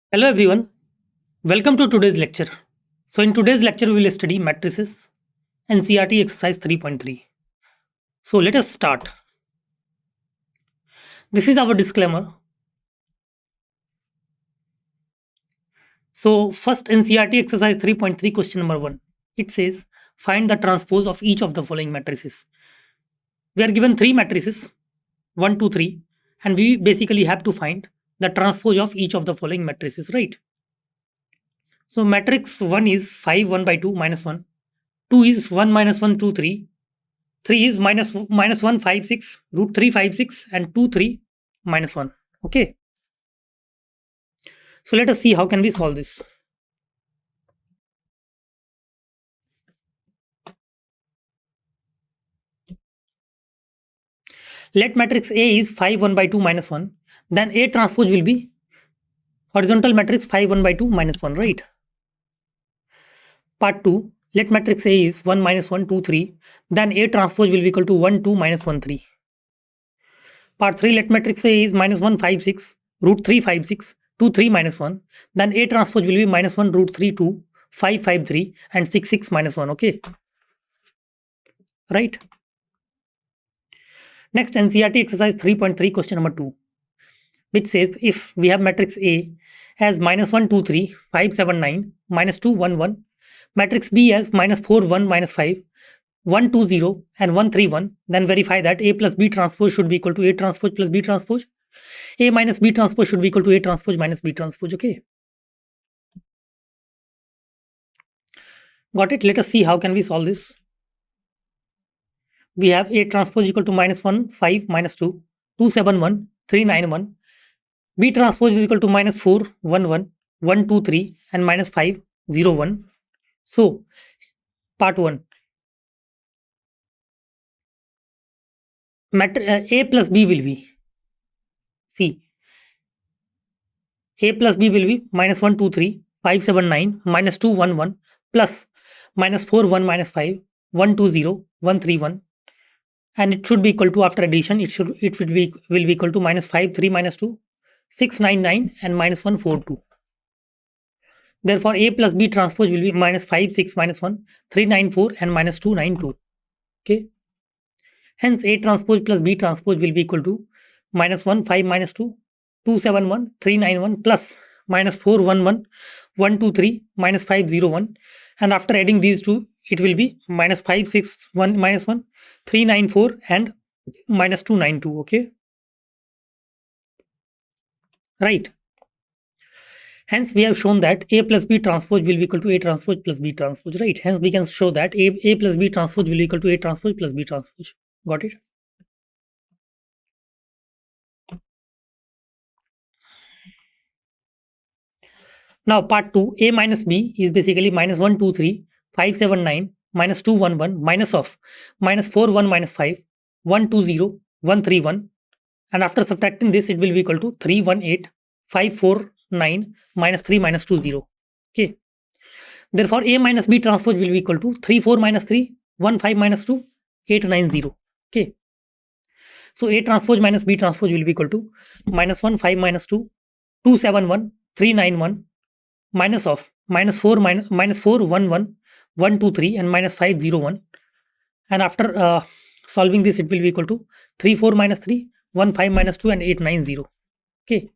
Hello everyone, welcome to today's lecture. So in today's lecture we will study matrices NCERT exercise 3.3. So let us start. This is our disclaimer. So first NCERT exercise 3.3 question number 1. It says find the transpose of each of the following matrices. We are given three matrices 1, 2, 3 and we basically have to find the transpose of each of the following matrices, right? So matrix 1 is 5 1 by 2 minus 1. 2 is 1 minus 1 2 3. 3 is minus 1 5 6 root 3 5 6 and 2 3 minus 1. Okay, so let us see how can we solve this. Let matrix A is 5 1 by 2 minus 1, then A transpose will be horizontal matrix 5 1 by 2 minus 1, right? Part 2, let matrix A is 1 minus 1 2 3, then A transpose will be equal to 1 2 minus 1 3. Part 3, let matrix A is minus 1 5 6 root 3 5 6 2 3 minus 1, then A transpose will be minus 1 root 3 2 5 5 3 and 6 6 minus 1. Okay, right? Next, NCERT exercise 3.3 question number 2, which says if we have matrix A as minus 1 2 3 5 7 9 minus 2 1 1, matrix B as minus 4 1 minus 5 1 2 0 and 1 3 1, then verify that A plus B transpose should be equal to A transpose plus B transpose. A minus B transpose should be equal to A transpose minus B transpose. Okay, got it? Let us see how can we solve this. We have A transpose equal to minus 1 5 minus 2 2 7 1 3 9 1. B transpose is equal to minus 4 1 1 1 2 3 and minus 5 0 1. So part 1, A plus B will be, see, A plus B will be minus 1 2 3 5 7 9 minus 2 1 1 plus minus 4 1 minus 5 1 2 0 1 3 1, and it should be equal to, after addition it will be equal to minus 5 3 minus 2 6 9 9 and minus 1 4 2. Therefore A plus B transpose will be minus 5 6 minus 1 3 9 4 and minus 2 9 2. Okay, hence A transpose plus B transpose will be equal to minus 1 5 minus 2 2 7 1 3 9 1 plus minus 4 1 1 1 2 3 minus 5 0 1, and after adding these two it will be minus 5 6 1 minus 1 3 9 4 and minus 2 9 2. Okay, right? Hence we have shown that A plus B transpose will be equal to A transpose plus B transpose, right? Hence we can show that A plus B transpose will be equal to A transpose plus B transpose. Got it? Now part 2, A minus B is basically minus 1 2 3 5 7 9 minus 2 1 1 minus of minus 4 1 minus 5 1 2 0 1 3 1, and after subtracting this it will be equal to 3 1 8 5 4 9 minus 3 minus 2 0. Okay, therefore A minus B transpose will be equal to 3 4 minus 3 1 5 minus 2 8 9 0. Okay, so A transpose minus B transpose will be equal to minus 1 5 minus 2 2 7 1 3 9 1 minus of minus 4 minus 4 1 1 1 2 3 and minus 5 0 1, and after solving this it will be equal to 3 4 minus 3 1 5 minus 2 and 8 9 0. Okay,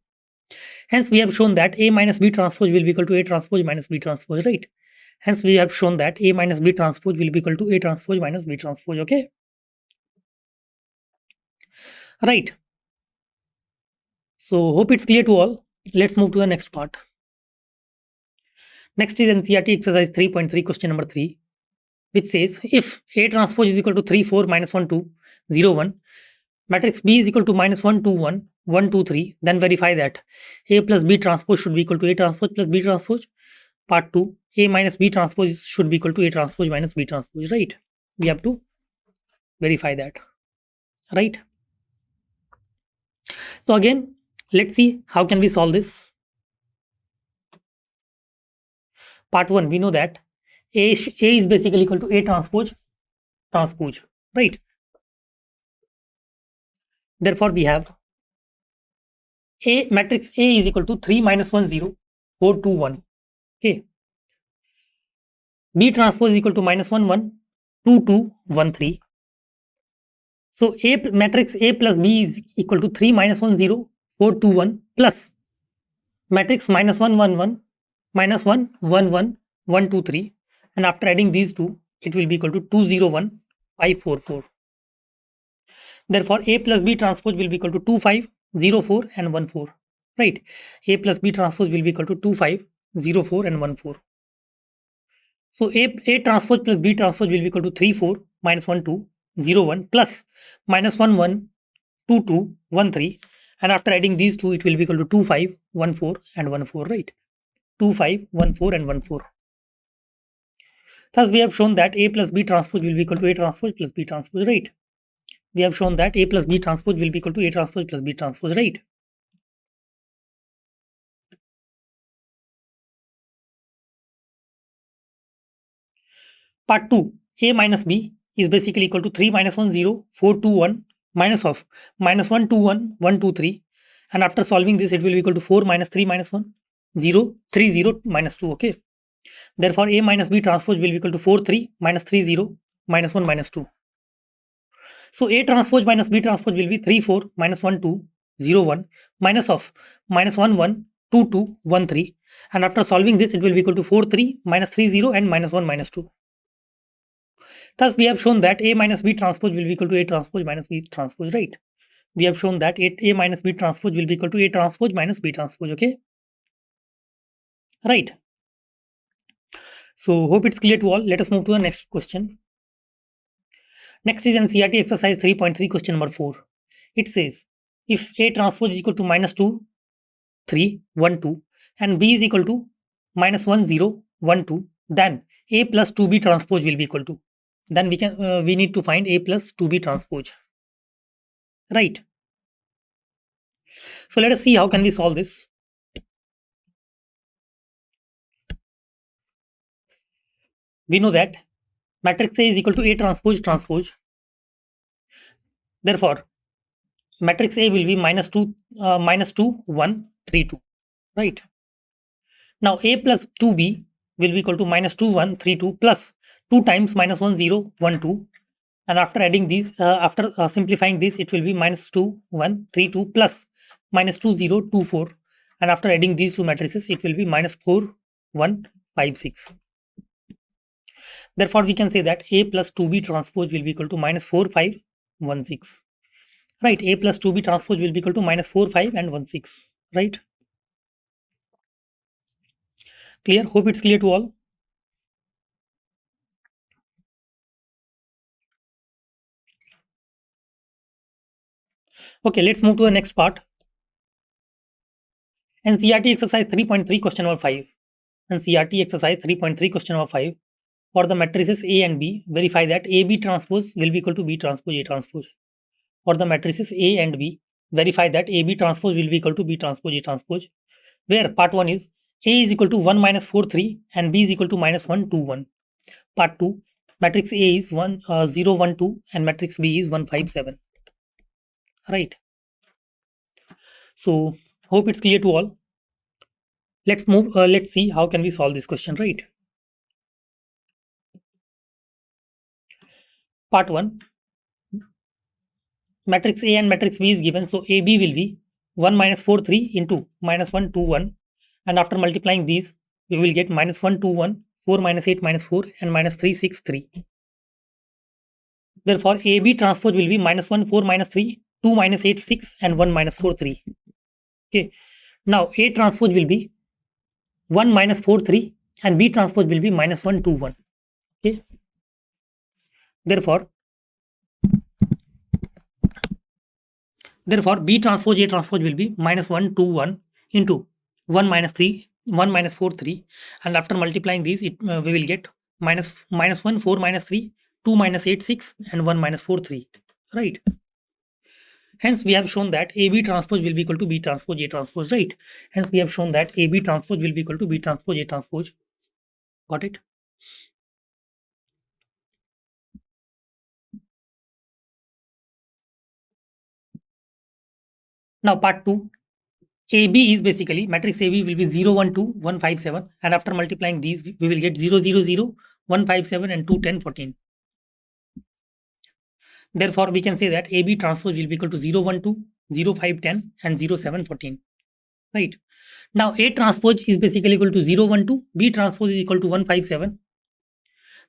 hence we have shown that A minus B transpose will be equal to A transpose minus B transpose, right? Hence we have shown that A minus B transpose will be equal to A transpose minus B transpose. Okay, right? So hope it's clear to all. Let's move to the next part. Next is NCERT exercise 3.3 question number 3, which says if A transpose is equal to 3 4 minus 1 2 0 1, matrix B is equal to minus 1 2 1 1 2 3, then verify that A plus B transpose should be equal to A transpose plus B transpose. Part 2, A minus B transpose should be equal to A transpose minus B transpose, right? We have to verify that, right? So again, let's see how can we solve this. Part 1, we know that A is basically equal to A transpose transpose, right? Therefore we have A matrix A is equal to 3 minus 1 0 4 2 1. Okay. B transpose is equal to minus 1 1 2 2 1 3. So A matrix A plus B is equal to 3 minus 1 0 4 2 1 plus matrix minus 1 1 1 minus 1 1 1 1 2 3, and after adding these two it will be equal to 2 0 1 5 4 4. Therefore A plus B transpose will be equal to 2 5 0 4 and 1 4, right? A plus B transpose will be equal to 2 5 0 4 and 1 4. So A transpose plus B transpose will be equal to 3 4 minus 1 2 0 1 plus minus 1 1 2 2 1 3, and after adding these two it will be equal to 2 5 1 4 and 1 4, right? 2 5 1 4 and 1 4. Thus we have shown that A plus B transpose will be equal to A transpose plus B transpose, right? We have shown that A plus B transpose will be equal to A transpose plus B transpose, right? Part 2, A minus B is basically equal to 3 minus 1 0 4 2 1 minus of minus 1 2 1 1 2 3, and after solving this it will be equal to 4 minus 3 minus 1 0 3 0 minus 2. Okay, therefore A minus B transpose will be equal to 4 3 minus 3 0 minus 1 minus 2. So A transpose minus B transpose will be 3 4 minus 1 2 0 1 minus of minus 1 1 2 2 1 3, and after solving this it will be equal to 4 3 minus 3 0 and minus 1 minus 2. Thus we have shown that A minus B transpose will be equal to A transpose minus B transpose, right? We have shown that A minus B transpose will be equal to A transpose minus B transpose. Okay, right? So hope it's clear to all. Let us move to the next question. Next is NCERT exercise 3.3, question number 4. It says if A transpose is equal to minus 2 3 1 2 and B is equal to minus 1 0 1 2, then A plus 2B transpose will be equal to, then we need to find A plus 2B transpose, right? So let us see how can we solve this. We know that matrix A is equal to A transpose transpose. Therefore, matrix A will be minus 2 1 3 2, right? Now A plus 2B will be equal to minus 2 1 3 2 plus 2 times minus 1 0 1 2, and after adding these after simplifying this it will be minus 2 1 3 2 plus minus 2 0 2 4, and after adding these two matrices it will be minus 4 1 5 6. Therefore we can say that A plus 2B transpose will be equal to minus 4 5 1 6, right? A plus 2B transpose will be equal to minus 4 5 and 1 6, right? Clear? Hope it's clear to all. Okay, let's move to the next part. NCERT exercise 3.3, question number 5. NCERT exercise 3.3, question number 5. For the matrices A and B, verify that AB transpose will be equal to B transpose A transpose. For the matrices A and B, verify that AB transpose will be equal to B transpose A transpose, where part 1 is A is equal to 1 minus 4 3 and B is equal to minus 1 2 1. Part 2, matrix A is 1 0 1 2 and matrix B is 1 5 7, right? So hope it's clear to all. Let's move. Let's see how can we solve this question, right? Part 1, matrix A and matrix B is given, so AB will be 1 minus 4 3 into minus 1 2 1, and after multiplying these we will get minus 1 2 1 4 minus 8 minus 4 and minus 3 6 3. Therefore AB transpose will be minus 1 4 minus 3 2 minus 8 6 and 1 minus 4 3. Okay, now A transpose will be 1 minus 4 3 and B transpose will be minus 1 2 1. Okay, therefore B transpose A transpose will be minus 1 2 1 into 1 minus 3 1 minus 4 3, and after multiplying these we will get minus 1 4 minus 3 2 minus 8 6 and 1 minus 4 3, right? Hence we have shown that AB transpose will be equal to B transpose A transpose, right? Hence we have shown that AB transpose will be equal to B transpose A transpose. Got it? Now part 2, AB is basically matrix AB will be 0, 1, 2, 1, 5, 7, and after multiplying these, we will get 0, 0, 0, 1, 5, 7, and 2, 10, 14. Therefore, we can say that AB transpose will be equal to 0, 1, 2, 0, 5, 10, and 0, 7, 14. Right. Now, A transpose is basically equal to 0, 1, 2, B transpose is equal to 1, 5, 7.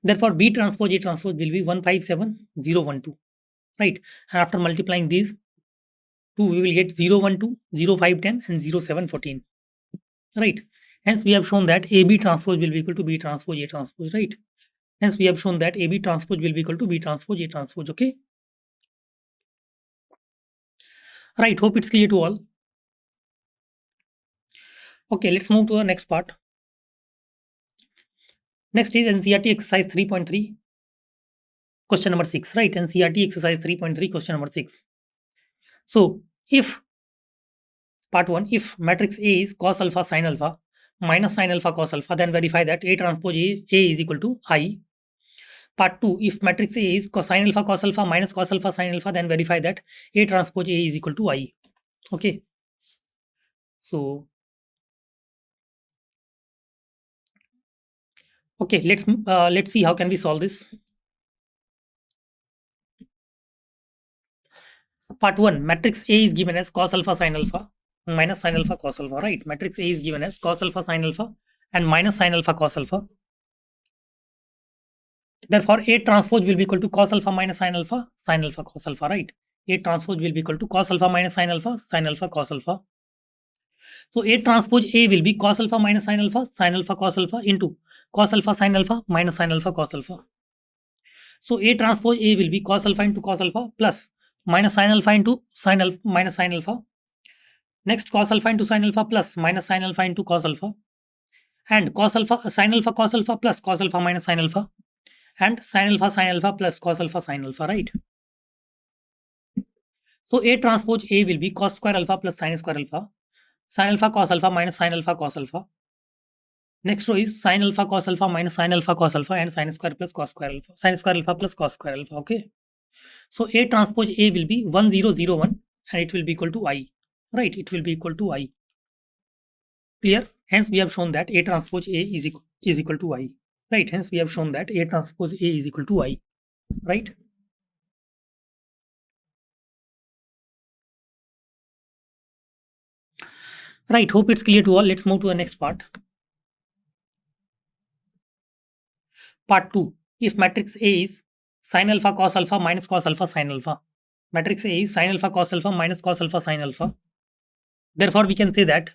Therefore, B transpose A transpose will be 1, 5, 7, 0, 1, 2. Right. And after multiplying these two, we will get 0, 1, 2, 0, 5, 10, and 0, 7, 14. Right. Hence, we have shown that AB transpose will be equal to B transpose A transpose. Right. Hence, we have shown that AB transpose will be equal to B transpose A transpose. Okay. Right. Hope it's clear to all. Okay. Let's move to the next part. Next is NCERT exercise 3.3, question number 6. Right. NCERT exercise 3.3, question number 6. So, if part 1, if matrix A is cos alpha sin alpha minus sin alpha cos alpha, then verify that A transpose A is equal to I. Part 2, if matrix A is sin alpha cos alpha minus cos alpha sin alpha, then verify that A transpose A is equal to I. Okay. So, okay, let's see how can we solve this. Part 1, matrix A is given as cos alpha sin alpha minus sin alpha cos alpha, right? Matrix A is given as cos alpha sin alpha and minus sin alpha cos alpha. Therefore, A transpose will be equal to cos alpha minus sin alpha cos alpha, right? A transpose will be equal to cos alpha minus sin alpha cos alpha. So, A transpose A will be cos alpha minus sin alpha cos alpha into cos alpha sin alpha minus sin alpha cos alpha. So, A transpose A will be cos alpha into cos alpha plus minus sin alpha into sin alpha minus sin alpha. Next, cos alpha into sin alpha plus minus sin alpha into cos alpha. And cos alpha sin alpha cos alpha plus cos alpha minus sin alpha. And sin alpha plus cos alpha sin alpha, right? So, A transpose A will be cos square alpha plus sin square alpha, sin alpha cos alpha minus sin alpha cos alpha. Next row is sin alpha cos alpha minus sin alpha cos alpha and sin square plus cos square alpha, sin square alpha plus cos square alpha. Okay. So, A transpose A will be 1, 0, 0, 1 and it will be equal to I. Right. It will be equal to I. Clear? Hence, we have shown that A transpose A is equal to I. Right. Hence, we have shown that A transpose A is equal to I. Right. Right. Hope it's clear to all. Let's move to the next part. Part 2. If matrix A is sin alpha cos alpha minus cos alpha sin alpha. Matrix A is sin alpha cos alpha minus cos alpha sin alpha. Therefore, we can say that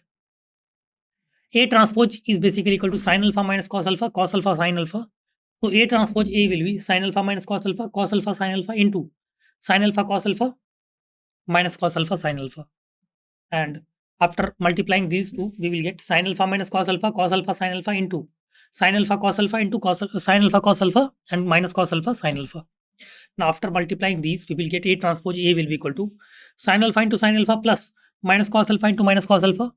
A transpose is basically equal to sin alpha minus cos alpha sin alpha. So, A transpose A will be sin alpha minus cos alpha sin alpha into sin alpha cos alpha minus cos alpha sin alpha. And after multiplying these two, we will get sin alpha minus cos alpha sin alpha into sin alpha cos alpha into sin alpha cos alpha and minus cos alpha sin alpha. Now, after multiplying these, we will get A transpose A will be equal to sin alpha into sin alpha plus minus cos alpha into minus cos alpha,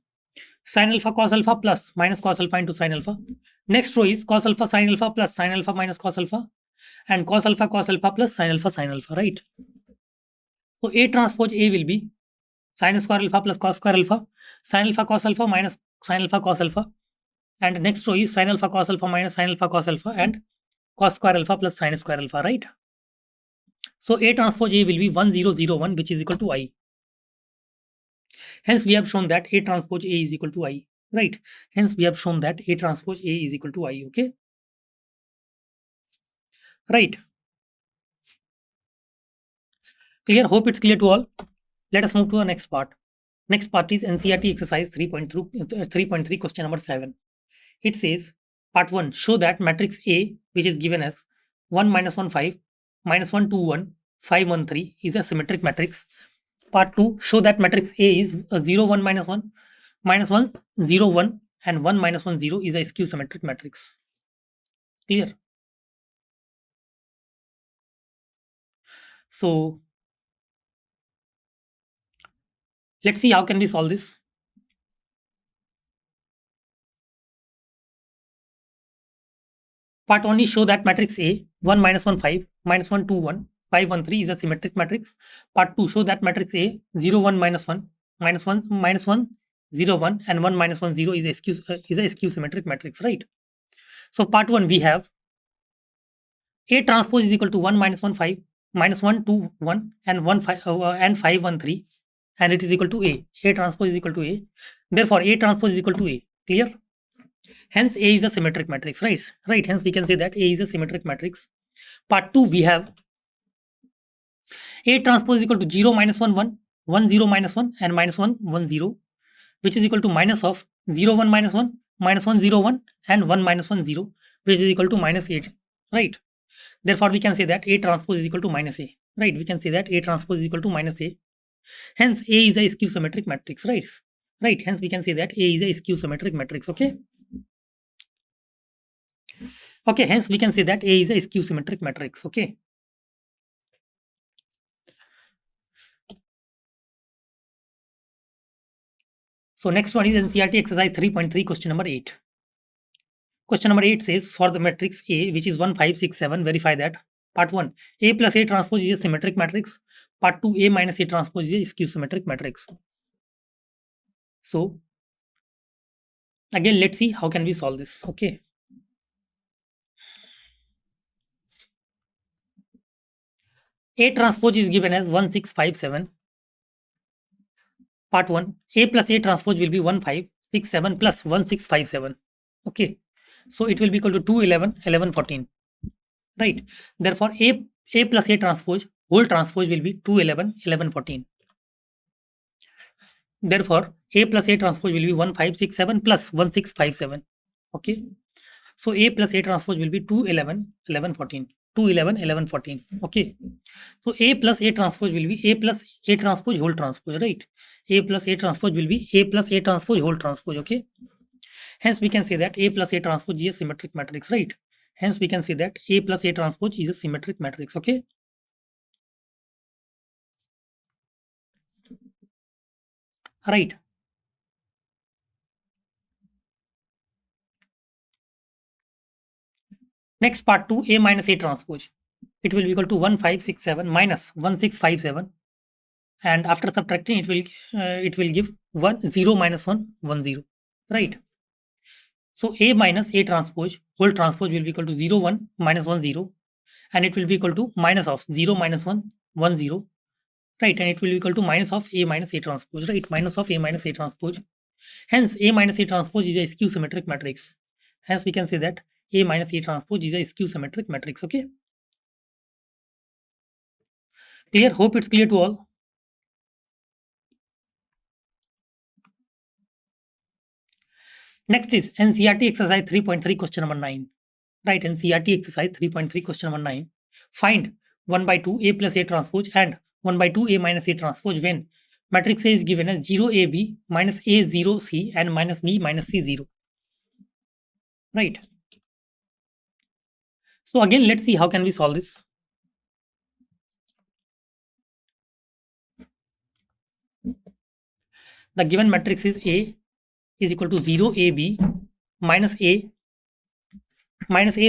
sin alpha cos alpha plus minus cos alpha into sin alpha. Next row is cos alpha sin alpha plus sin alpha minus cos alpha and cos alpha plus sin alpha, right? So, A transpose A will be sin square alpha plus cos square alpha, sin alpha cos alpha minus sin alpha cos alpha, and next row is sin alpha cos alpha minus sin alpha cos alpha and cos square alpha plus sin square alpha, right? So, A transpose A will be 1, 0, 0, 1, which is equal to I. Hence, we have shown that A transpose A is equal to I, right? Hence, we have shown that A transpose A is equal to I, okay? Right. Clear? Hope it's clear to all. Let us move to the next part. Next part is NCERT exercise 3.3, question number 7. It says, part 1, show that matrix A, which is given as 1, minus 1, 5, minus 1, 2, 1, 5, 1, 3 is a symmetric matrix. Part 2, show that matrix A is 0, 1, minus 1, minus 1, 0, 1 and 1, minus 1, 0 is a skew symmetric matrix. Clear? So, let's see how can we solve this. Part 1 is show that matrix A 1, minus 1, 5, minus 1, 2, 1, 5, 1, 3 is a symmetric matrix. Part 2, show that matrix A 0, 1, minus 1, minus 1, minus 1, 0 1 and 1 minus 1 0 is a skew symmetric matrix, right? So part 1 we have A transpose is equal to 1 minus 1 5 minus 1 2 1 and 1 5 and 5 1 3, and it is equal to A. A transpose is equal to A. Therefore A transpose is equal to A. Clear? Hence A is a symmetric matrix, right? Right. Hence we can say that A is a symmetric matrix. Part 2 we have A transpose is equal to 0 minus 1 1 1 0 minus 1 and minus 1 1 0, which is equal to minus of 0 1 minus 1 minus 1 0 1 and 1 minus 1 0, which is equal to minus 8, right? Therefore we can say that A transpose is equal to minus A, right? We can say that A transpose is equal to minus A. Hence A is a skew symmetric matrix, right? Right. Hence we can say that A is a skew symmetric matrix. Okay. Okay. Hence we can say that A is a skew symmetric matrix. Okay. So next one is NCERT exercise 3.3, question number 8. Question number 8 says, for the matrix A, which is 1 5 6 7, verify that part 1 A plus A transpose is a symmetric matrix. Part 2 A minus A transpose is a skew symmetric matrix. So again, let's see how can we solve this. Okay. A transpose is given as 1 6 5 7. Part 1 A plus A transpose will be 1 5 6 7 plus 1 6 5 7. Okay. So it will be equal to 2 11 11 14. Right. Therefore A plus A transpose whole transpose will be 2 11 11 14. Therefore A plus A transpose will be 1 5 6 7 plus 1 6 5 7. Okay. So A plus A transpose will be 2 11 11 14. 2 11 11 14. Okay. So A plus A transpose will be A plus A transpose whole transpose, right? A plus A transpose will be A plus A transpose whole transpose. Okay. Hence we can say that A plus A transpose is a symmetric matrix, right? Hence we can say that A plus A transpose is a symmetric matrix. Okay. Right. Next part 2 A minus A transpose. It will be equal to 1 5 6 7 minus 1 6 5 7, and after subtracting it will give 1 0 minus 1 1 0, right? So A minus A transpose whole transpose will be equal to 0 1 minus 1 0, and it will be equal to minus of 0 minus 1 1 0, right? And it will be equal to minus of A minus A transpose, right? Minus of A minus A transpose. Hence A minus A transpose is a skew symmetric matrix. Hence we can say that A minus A transpose is a skew symmetric matrix. Okay. Clear? Hope it's clear to all. Next is NCERT exercise 3.3, question number 9. Right, NCERT exercise 3.3, question number 9. Find 1 by 2 A plus A transpose and 1 by 2 A minus A transpose when matrix A is given as 0 AB minus A 0 C and minus B minus C 0. Right. So again, let's see how can we solve this. The given matrix is A is equal to 0 AB minus A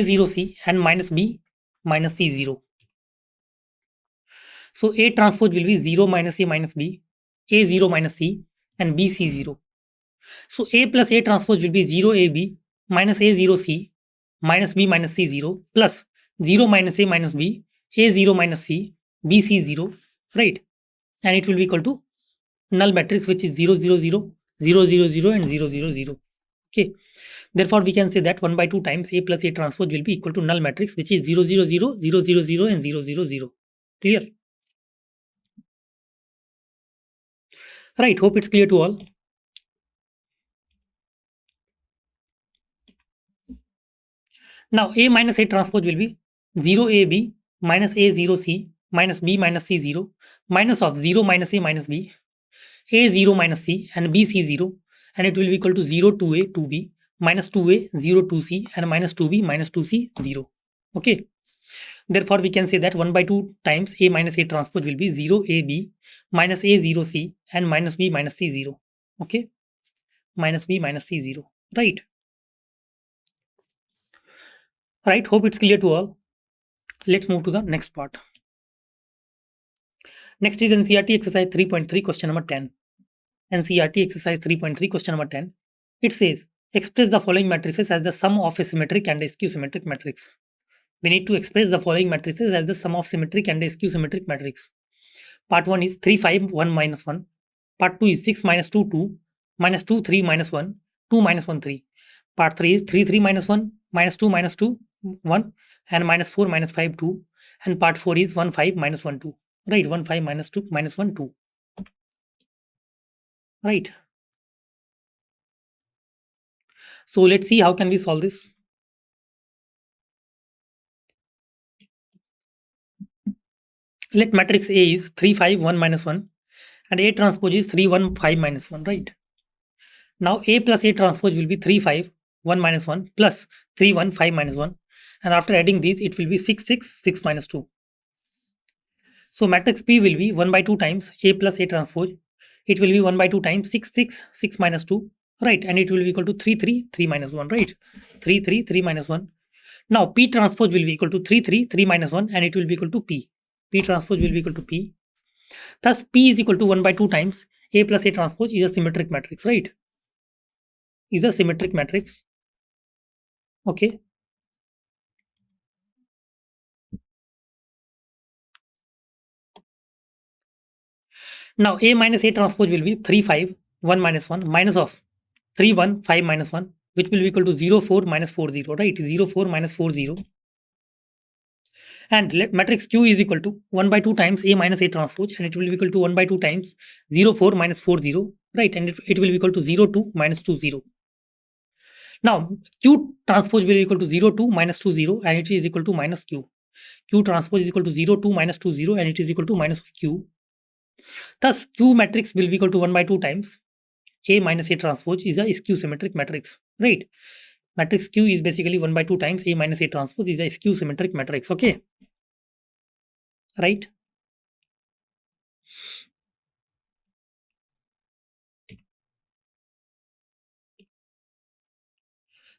0 C and minus B minus C 0. So A transpose will be 0 minus A minus B, A 0 minus C, and B C 0. So A plus A transpose will be 0 AB minus A 0 C minus B minus C 0 plus 0 minus A minus B, A 0 minus C, B C 0, right? And it will be equal to null matrix, which is 0 0 0 0 0 0 and 0 0 0. Okay. Therefore, we can say that 1 by 2 times A plus A transpose will be equal to null matrix, which is 0 0 0 0 0 0 and 0 0 0. Clear? Right. Hope it's clear to all. Now A minus A transpose will be 0 AB minus A 0 C minus B minus C 0 minus of 0 minus A minus B, A 0 minus C and B C 0, and it will be equal to 0 2A 2B minus 2A 0 2C and minus 2B minus 2C 0. Okay. Therefore, we can say that 1 by 2 times A minus A transpose will be 0 AB minus A 0 C and minus B minus C 0. Okay. Minus B minus C 0. Right. Right. Hope it's clear to all. Let's move to the next part. Next is NCERT exercise 3.3, question number 10. NCERT exercise 3.3 question number 10. It says express the following matrices as the sum of a symmetric and a skew symmetric matrix. We need to express the following matrices as the sum of symmetric and a skew symmetric matrix. Part 1 is 3 5 1 minus 1. Part 2 is 6 minus 2 2 minus 2 3 minus 1 2 minus 1 3. Part 3 is 3 3 minus 1 minus 2 1 and minus 4 minus 5 2. And part 4 is 1 5 minus 1 2. Right, 1 5 minus 2 minus 1 2. Right. So let's see how can we solve this. Let matrix A is 3 5 1 minus 1 and A transpose is 3 1 5 minus 1, right? Now A plus A transpose will be 3 5 1 minus 1 plus 3 1 5 minus 1, and after adding these it will be 6 6 6 minus 2. So matrix P will be 1 by 2 times A plus A transpose. It will be 1 by 2 times 6 6 6 minus 2, right? And it will be equal to 3 3 3 minus 1, right? 3 3 3 minus 1. Now P transpose will be equal to 3 3 3 minus 1 and it will be equal to P. P transpose will be equal to P. Thus P is equal to 1 by 2 times A plus A transpose is a symmetric matrix, right? Is a symmetric matrix. Okay. Now A minus A transpose will be 3 5 1 minus 1 minus of 3 1 5 minus 1, which will be equal to 0 4 minus 4 0, right? 0 4 minus 4 0. And let matrix Q is equal to 1 by 2 times A minus A transpose, and it will be equal to 1 by 2 times 0 4 minus 4 0, right? And it will be equal to 0 2 minus 2 0. Now Q transpose will be equal to 0 2 minus 2 0 and it is equal to minus Q. Q transpose is equal to 0 2 minus 2 0 and it is equal to minus of Q. Thus Q matrix will be equal to 1 by 2 times A minus A transpose is a skew symmetric matrix, right? Matrix Q is basically 1 by 2 times A minus A transpose is a skew symmetric matrix, okay? Right?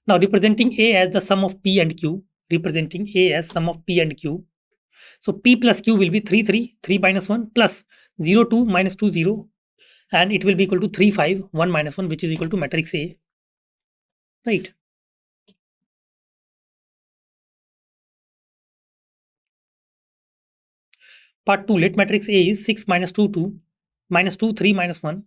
Now representing A as the sum of P and Q, representing A as sum of P and Q. So P plus Q will be 3 3 3 minus 1 plus 0 2 minus 2 0, and it will be equal to 3 5 1 minus 1, which is equal to matrix A, right? Part 2, let matrix A is 6 minus 2 2 minus 2 3 minus 1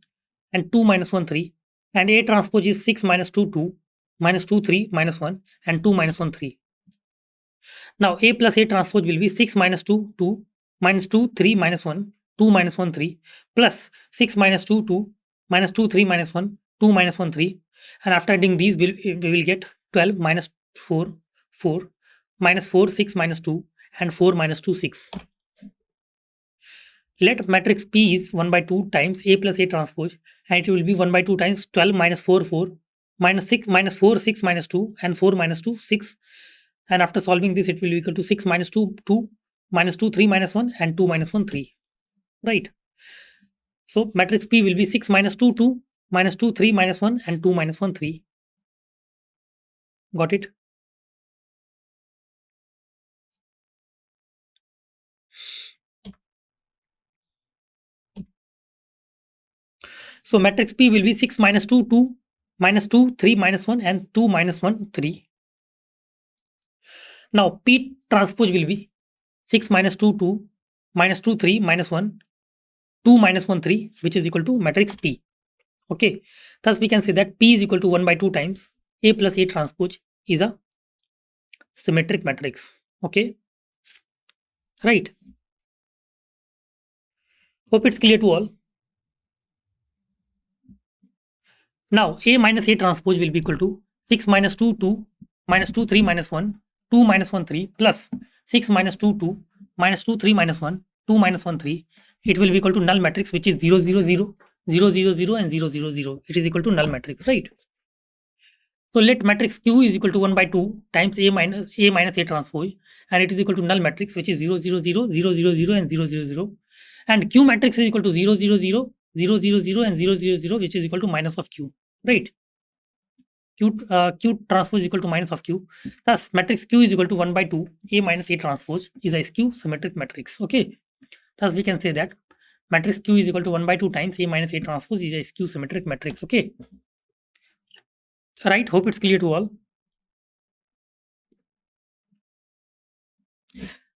and 2 minus 1 3, and A transpose is 6 minus 2 2 minus 2 3 minus 1 and 2 minus 1 3. Now A plus A transpose will be 6 minus 2 2 minus 2 3 minus 1 2 minus 1 3 plus 6 minus 2 2 minus 2 3 minus 1 2 minus 1 3, and after adding these we will get 12 minus 4 4 minus 4 6 minus 2 and 4 minus 2 6. Let matrix P is 1 by 2 times A plus A transpose, and it will be 1 by 2 times 12 minus 4 4 minus 6 minus 4 6 minus 2 and 4 minus 2 6, and after solving this it will be equal to 6 minus 2 2 minus 2 3 minus 1 and 2 minus 1 3, right? So matrix P will be 6 minus 2 2 minus 2 3 minus 1 and 2 minus 1 3. Got it? So matrix P will be 6 minus 2 2 minus 2 3 minus 1 and 2 minus 1 3. Now P transpose will be 6 minus 2 2 minus 2 3 minus 1 2 minus 1 3, which is equal to matrix P. Okay, thus we can say that P is equal to 1 by 2 times A plus A transpose is a symmetric matrix. Okay, right? Hope it's clear to all. Now A minus A transpose will be equal to 6 minus 2 2 minus 2 3 minus 1 2 minus 1 3 plus 6 minus 2 2 minus 2 3 minus 1 2 minus 1 3. It will be equal to null matrix, which is 0 0 0 0 0 0 and 0 0 0. It is equal to null matrix, right? So let matrix Q is equal to 1 by 2 times A minus A transpose, and it is equal to null matrix, which is 0 0 0 0 0 0 and 0 0 0. And Q matrix is equal to 0 0 0 0 0 0 and 0 0 0, which is equal to minus of Q, right? Q transpose is equal to minus of Q. Thus matrix Q is equal to 1 by 2 A minus A transpose is a skew symmetric matrix. Okay, thus we can say that matrix Q is equal to 1 by 2 times A minus A transpose is a skew symmetric matrix. Okay. Right. Hope it's clear to all.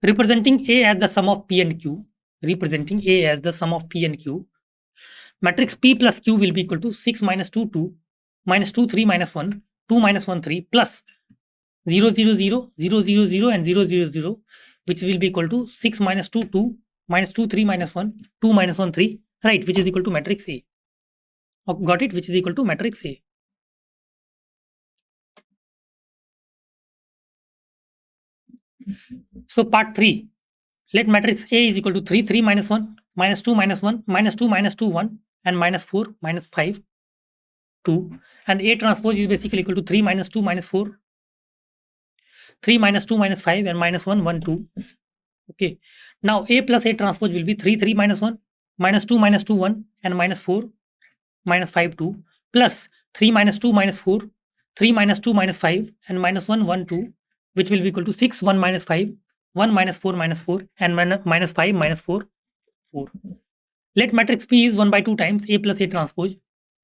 Representing A as the sum of P and Q. Representing A as the sum of P and Q. Matrix P plus Q will be equal to 6 minus 2 2 minus 2 3 minus 1 2 minus 1 3 plus 0 0 0 0 0 0 and 0 0 0, which will be equal to 6 minus 2 2 minus 2 3 minus 1 2 minus 1 3, right, which is equal to matrix A. Got it? Which is equal to matrix A. So part 3, let matrix A is equal to 3 3 minus 1 minus 2 minus 1 minus 2 minus 2 1 and minus 4 minus 5 2, and A transpose is basically equal to 3 minus 2 minus 4 3 minus 2 minus 5 and minus 1 1 2. Okay, now A plus A transpose will be 3 3 minus 1 minus 2 minus 2 1 and minus 4 minus 5 2 plus 3 minus 2 minus 4 3 minus 2 minus 5 and minus 1 1 2, which will be equal to 6 1 minus 5 1 minus 4 minus 4 and minus 5 minus 4 4. Let matrix P is 1 by 2 times A plus A transpose,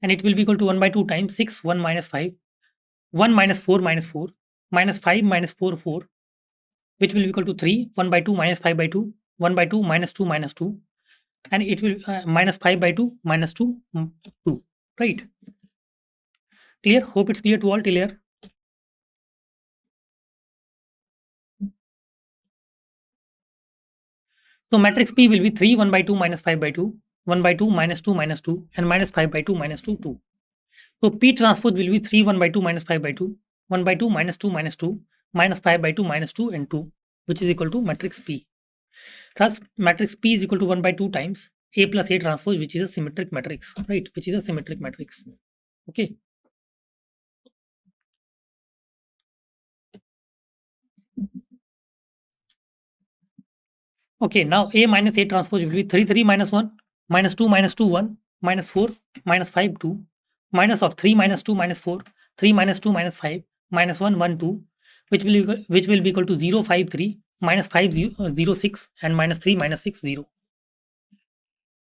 and it will be equal to 1 by 2 times 6 1 minus 5 1 minus 4 minus 4 minus 5 minus 4 4, which will be equal to 3 1 by 2 minus 5 by 2 1 by 2 minus 2 minus 2, and it will minus 5 by 2 minus 2 2, right? Clear? Hope it's clear to all till here. So matrix P will be 3 1 by 2 minus 5 by 2 1 by 2 minus 2 minus 2 and minus 5 by 2 minus 2 2. So P transpose will be 3 1 by 2 minus 5 by 2 1 by 2 minus 2 minus 2 minus 5 by 2 minus 2 and 2, which is equal to matrix P. Thus matrix P is equal to 1 by 2 times A plus A transpose, which is a symmetric matrix, right? Which is a symmetric matrix. Okay. Okay, now A minus A transpose will be 3 3 minus 1 minus 2 minus 2 1 minus 4 minus 5 2 minus of 3 minus 2 minus 4 3 minus 2 minus 5 minus 1 1 2, which will be equal to 0 5 3 minus 5 0 6 and minus 3 minus 6 0.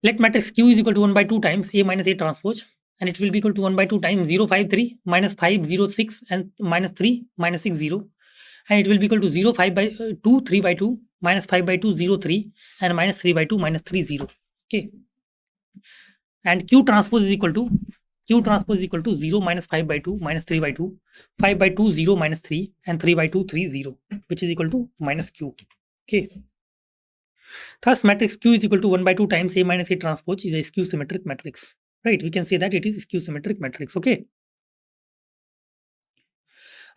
Let matrix Q is equal to 1 by 2 times A minus A transpose, and it will be equal to 1 by 2 times 0 5 3 minus 5 0 6 and minus 3 minus 6 0, and it will be equal to 0 5 by 2 3 by 2 minus 5 by 2 0 3 and minus 3 by 2 minus 3 0. Okay, and Q transpose is equal to 0 minus 5 by 2 minus 3 by 2 5 by 2 0 minus 3 and 3 by 2 3 0, which is equal to minus Q. Okay, thus matrix Q is equal to 1 by 2 times A minus A transpose is a skew symmetric matrix, right? We can say that it is a skew symmetric matrix. Okay,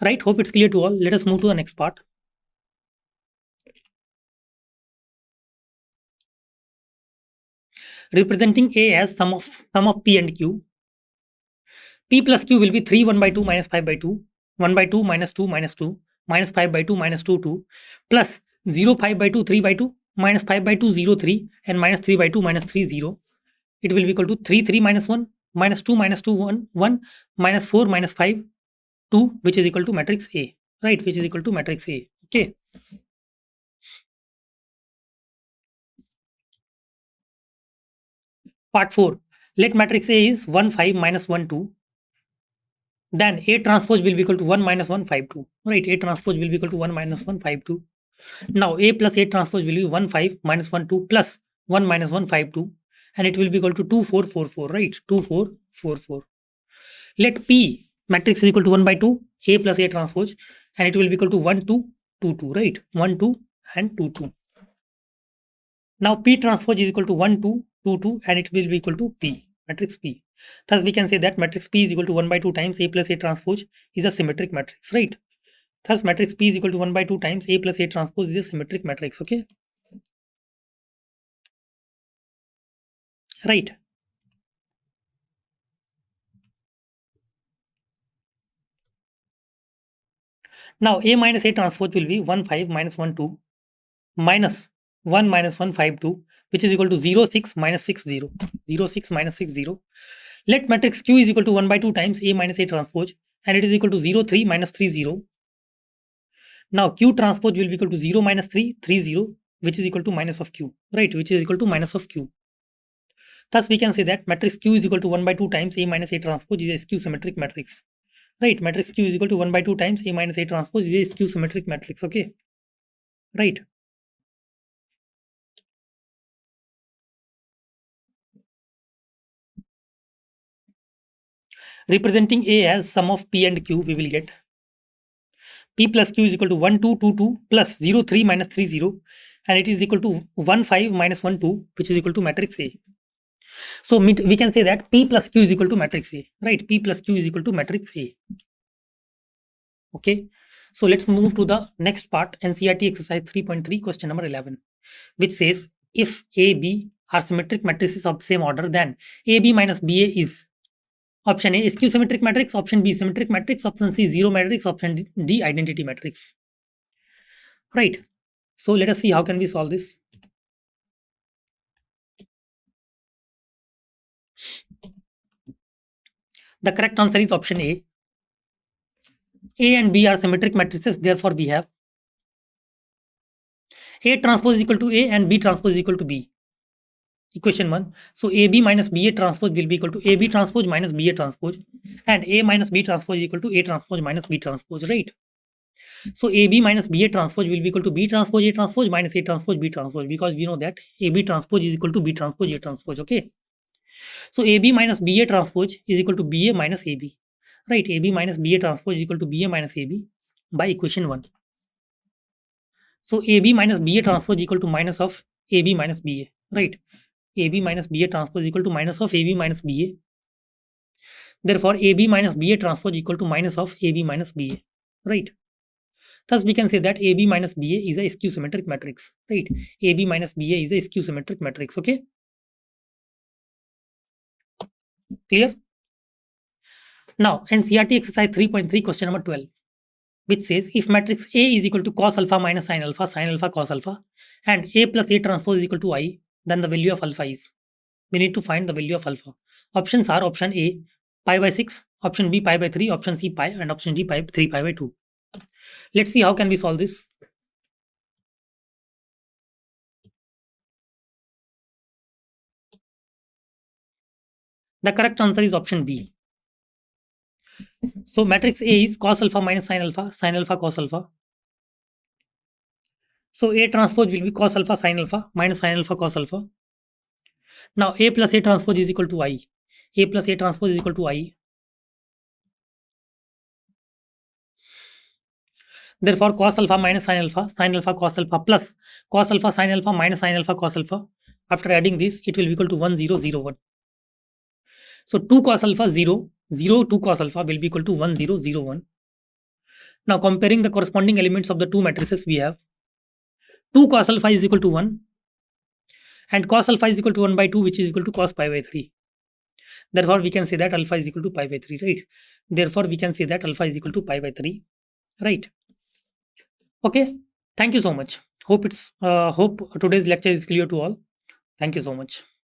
right? Hope it's clear to all. Let us move to the next part. Representing A as sum of P and Q. P plus Q will be 3 1 by 2 minus 5 by 2 1 by 2 minus 2 minus 2 minus 5 by 2 minus 2 2 plus 0 5 by 2 3 by 2 minus 5 by 2 0 3 and minus 3 by 2 minus 3 0. It will be equal to 3 3 minus 1 minus 2 minus 2 1 1 minus 4 minus 5 2, which is equal to matrix A, right? Which is equal to matrix A. Okay. Part 4. Let matrix A is 1 5 minus 1 2. Then A transpose will be equal to 1 minus 1 5 2. Right? A transpose will be equal to 1 minus 1 5 2. Now A plus A transpose will be 1 5 minus 1 2 plus 1 minus 1 5 2, and it will be equal to 2 4 4 4. Right? 2 4 4 4. Let P matrix is equal to 1 by 2 A plus A transpose, and it will be equal to 1 2 2 2. Right? 1 2 and 2 2. Now P transpose is equal to 1 2 2 2, and it will be equal to P, matrix P. Thus we can say that matrix P is equal to 1 by 2 times A plus A transpose is a symmetric matrix, right? Thus matrix P is equal to 1 by 2 times A plus A transpose is a symmetric matrix. Okay, right? Now A minus A transpose will be 1 5 minus 1 2 minus 1 minus 1 5 2, which is equal to 0 6 minus 6 0 0 6 minus 6 0. Let matrix Q is equal to 1 by 2 times A minus A transpose, and it is equal to 0 3 minus 3 0. Now Q transpose will be equal to 0 minus 3 3 0, which is equal to minus of Q, right? Which is equal to minus of Q. Thus, we can say that matrix Q is equal to 1 by 2 times A minus A transpose is a skew symmetric matrix. Right, matrix Q is equal to 1 by 2 times A minus A transpose is a skew symmetric matrix. Okay, right. Representing A as sum of P and Q, we will get P plus Q is equal to 1 2 2 2 plus 0 3 minus 3 0, and it is equal to 1 5 minus 1 2, which is equal to matrix A. So we can say that P plus Q is equal to matrix A, right? P plus Q is equal to matrix A. Okay, so let's move to the next part, NCERT exercise 3.3, question number 11, which says if A, B are symmetric matrices of same order, then AB minus BA is option A skew symmetric matrix, option B symmetric matrix, option C zero matrix, option D identity matrix. Right. So let us see how can we solve this. The correct answer is option A. A and B are symmetric matrices, therefore we have A transpose is equal to A and B transpose is equal to B. Equation 1. So AB minus BA transpose will be equal to AB transpose minus BA transpose, and A minus B transpose is equal to A transpose minus B transpose, right? So AB minus BA transpose will be equal to B transpose A transpose minus A transpose B transpose, because we know that AB transpose is equal to B transpose A transpose. Okay. So AB minus BA transpose is equal to BA minus AB, right? AB minus BA transpose is equal to BA minus AB by equation 1. So AB minus BA transpose is equal to minus of AB minus BA, right? AB minus BA transpose is equal to minus of AB minus BA. Therefore, AB minus BA transpose is equal to minus of AB minus BA, right? Thus, we can say that AB minus BA is a skew symmetric matrix, right? AB minus BA is a skew symmetric matrix. Okay, clear? Now, NCERT exercise 3.3, question number 12, which says if matrix A is equal to cos alpha minus sin alpha cos alpha, and A plus A transpose is equal to I, then the value of alpha is. We need to find the value of alpha. Options are option A pi by 6, option B pi by 3, option C pi, and option D pi 3 pi by 2. Let's see how can we solve this. The correct answer is option B. So matrix A is cos alpha minus sin alpha cos alpha. So A transpose will be cos alpha sin alpha minus sin alpha cos alpha. Now A plus A transpose is equal to I. A plus A transpose is equal to I. Therefore, cos alpha minus sin alpha cos alpha plus cos alpha sin alpha minus sin alpha cos alpha. After adding this, it will be equal to 1 0 0 1. So 2 cos alpha 0 0 2 cos alpha will be equal to 1 0 0 1. Now comparing the corresponding elements of the two matrices, we have 2 cos alpha is equal to 1 and cos alpha is equal to 1 by 2, which is equal to cos pi by 3. Therefore, we can say that alpha is equal to pi by 3, right? Therefore, we can say that alpha is equal to pi by 3, right? Okay. Thank you so much. Hope today's lecture is clear to all. Thank you so much.